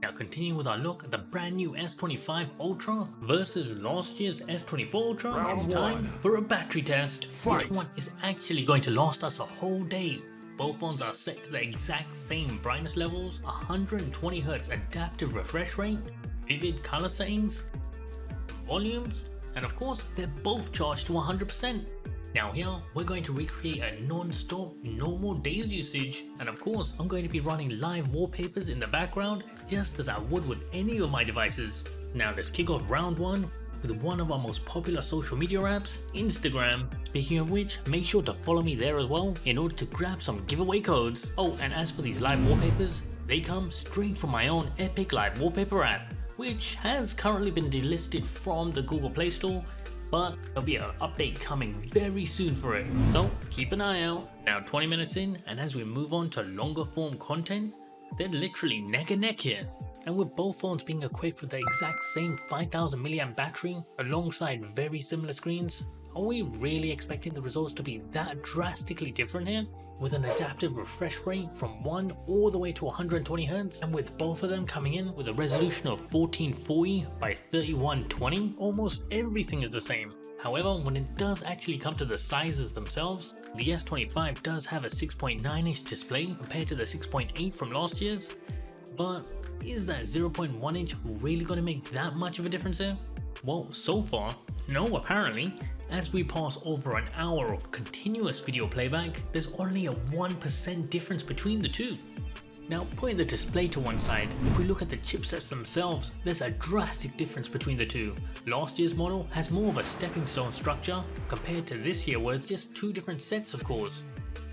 Now continuing with our look at the brand new S25 Ultra versus last year's S24 Ultra, it's time for a battery test. Which one is actually going to last us a whole day? Both phones are set to the exact same brightness levels, 120Hz adaptive refresh rate, vivid color settings, volumes, and of course they're both charged to 100%. Now here, we're going to recreate a non-stop normal day's usage, and of course I'm going to be running live wallpapers in the background just as I would with any of my devices. Now let's kick off round 1 with one of our most popular social media apps, Instagram. Speaking of which, make sure to follow me there as well in order to grab some giveaway codes. Oh, and as for these live wallpapers, they come straight from my own epic live wallpaper app, which has currently been delisted from the Google Play Store, but there'll be an update coming very soon for it, so keep an eye out. Now 20 minutes in, and as we move on to longer form content, they're literally neck and neck here. And with both phones being equipped with the exact same 5000 mAh battery alongside very similar screens, are we really expecting the results to be that drastically different here? With an adaptive refresh rate from 1 all the way to 120Hz, and with both of them coming in with a resolution of 1440 by 3120, almost everything is the same. However, when it does actually come to the sizes themselves, the S25 does have a 6.9-inch display compared to the 6.8 from last year's, but is that 0.1 inch really going to make that much of a difference here? Well, so far, no apparently. As we pass over an hour of continuous video playback, there's only a 1% difference between the two. Now putting the display to one side, if we look at the chipsets themselves, there's a drastic difference between the two. Last year's model has more of a stepping stone structure compared to this year where it's just two different sets of cores.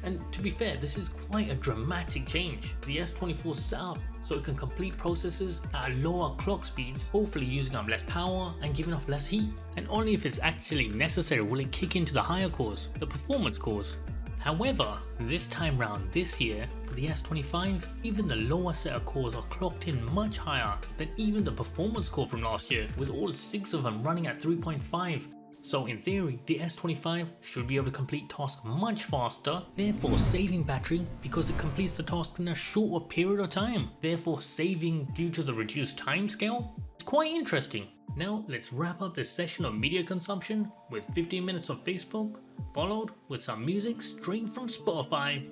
And to be fair, this is quite a dramatic change. The S24 is set up so it can complete processes at lower clock speeds, hopefully using up less power and giving off less heat. And only if it's actually necessary will it kick into the higher cores, the performance cores. However, this time round this year, for the S25, even the lower set of cores are clocked in much higher than even the performance core from last year, with all 6 of them running at 3.5. So in theory, the S25 should be able to complete tasks much faster, therefore saving battery because it completes the task in a shorter period of time, therefore saving due to the reduced time scale. It's quite interesting. Now let's wrap up this session of media consumption with 15 minutes of Facebook, followed with some music straight from Spotify.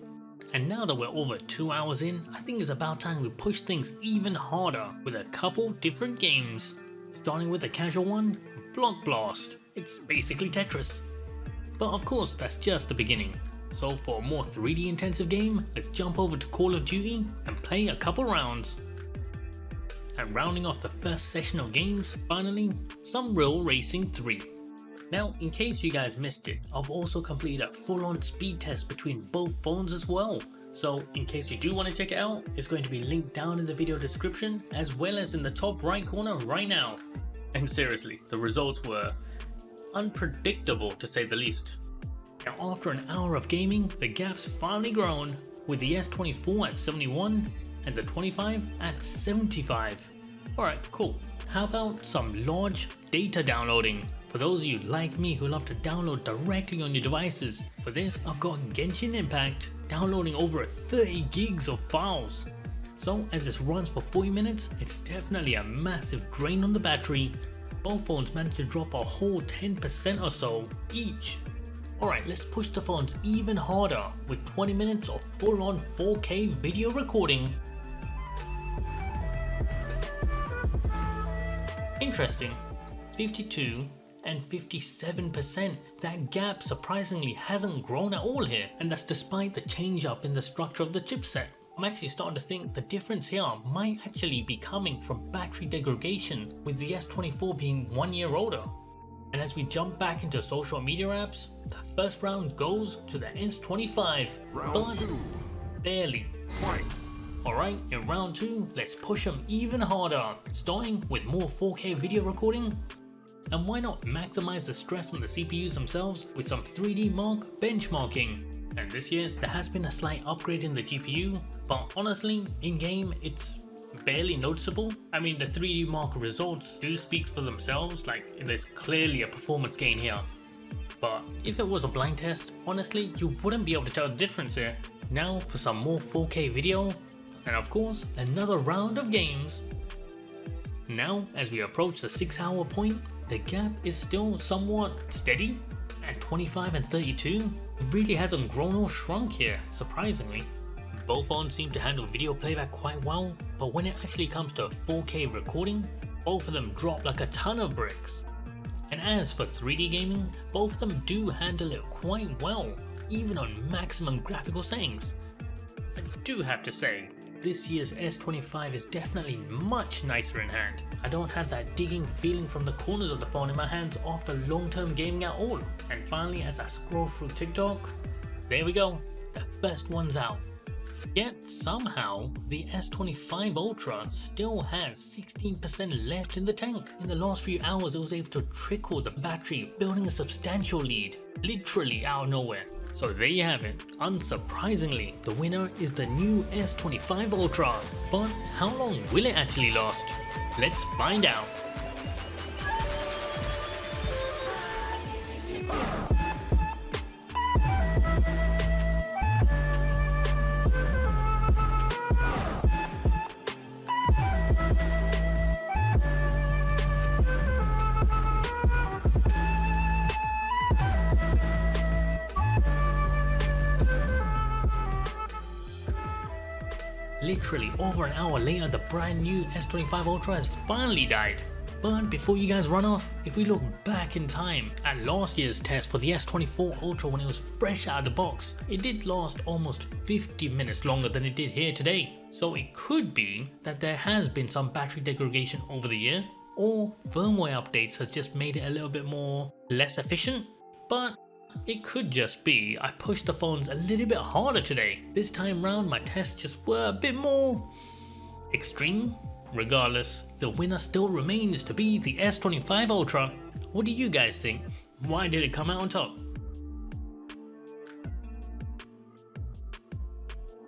And now that we're over 2 hours in, I think it's about time we push things even harder with a couple different games. Starting with the casual one, Block Blast. It's basically Tetris. But of course that's just the beginning. So for a more 3D intensive game, let's jump over to Call of Duty and play a couple rounds. And rounding off the first session of games, finally, some Real Racing 3. Now in case you guys missed it, I've also completed a full-on speed test between both phones as well. So in case you do want to check it out, it's going to be linked down in the video description as well as in the top right corner right now. And seriously, the results were unpredictable to say the least. Now after an hour of gaming, the gap's finally grown, with the S24 at 71 and the 25 at 75. Alright, cool. How about some large data downloading? For those of you like me who love to download directly on your devices, for this I've got Genshin Impact downloading over 30 gigs of files. So as this runs for 40 minutes, it's definitely a massive drain on the battery. Both phones managed to drop a whole 10% or so each. Alright, let's push the phones even harder with 20 minutes of full-on 4K video recording. Interesting, 52 and 57%. That gap surprisingly hasn't grown at all here, and that's despite the change up in the structure of the chipset. I'm actually starting to think the difference here might actually be coming from battery degradation, with the S24 being 1 year older. And as we jump back into social media apps, the first round goes to the S25, but barely. Alright, in round 2, let's push them even harder, starting with more 4K video recording. And why not maximize the stress on the CPUs themselves with some 3D Mark benchmarking. And this year there has been a slight upgrade in the GPU, but honestly, in game it's barely noticeable. I mean, the 3D Mark results do speak for themselves, like there's clearly a performance gain here. But if it was a blind test, honestly you wouldn't be able to tell the difference here. Now for some more 4K video, and of course another round of games. Now, as we approach the 6-hour point, the gap is still somewhat steady at 25 and 32. It really hasn't grown or shrunk here, surprisingly. Both phones seem to handle video playback quite well, but when it actually comes to 4K recording, both of them drop like a ton of bricks. And as for 3D gaming, both of them do handle it quite well, even on maximum graphical settings. I do have to say, this year's S25 is definitely much nicer in hand. I don't have that digging feeling from the corners of the phone in my hands after long-term gaming at all. And finally, as I scroll through TikTok, there we go, the first one's out. Yet somehow, the S25 Ultra still has 16% left in the tank. In the last few hours, it was able to trickle the battery, building a substantial lead, literally out of nowhere. So there you have it. Unsurprisingly, the winner is the new S25 Ultra. But how long will it actually last? Let's find out. Literally over an hour later, the brand new S25 Ultra has finally died. But before you guys run off, if we look back in time at last year's test for the S24 Ultra when it was fresh out of the box, it did last almost 50 minutes longer than it did here today. So it could be that there has been some battery degradation over the year, or firmware updates has just made it a little bit less efficient. But it could just be I pushed the phones a little bit harder today. This time round my tests just were a bit more extreme. Regardless, the winner still remains to be the S25 Ultra. What do you guys think? Why did it come out on top?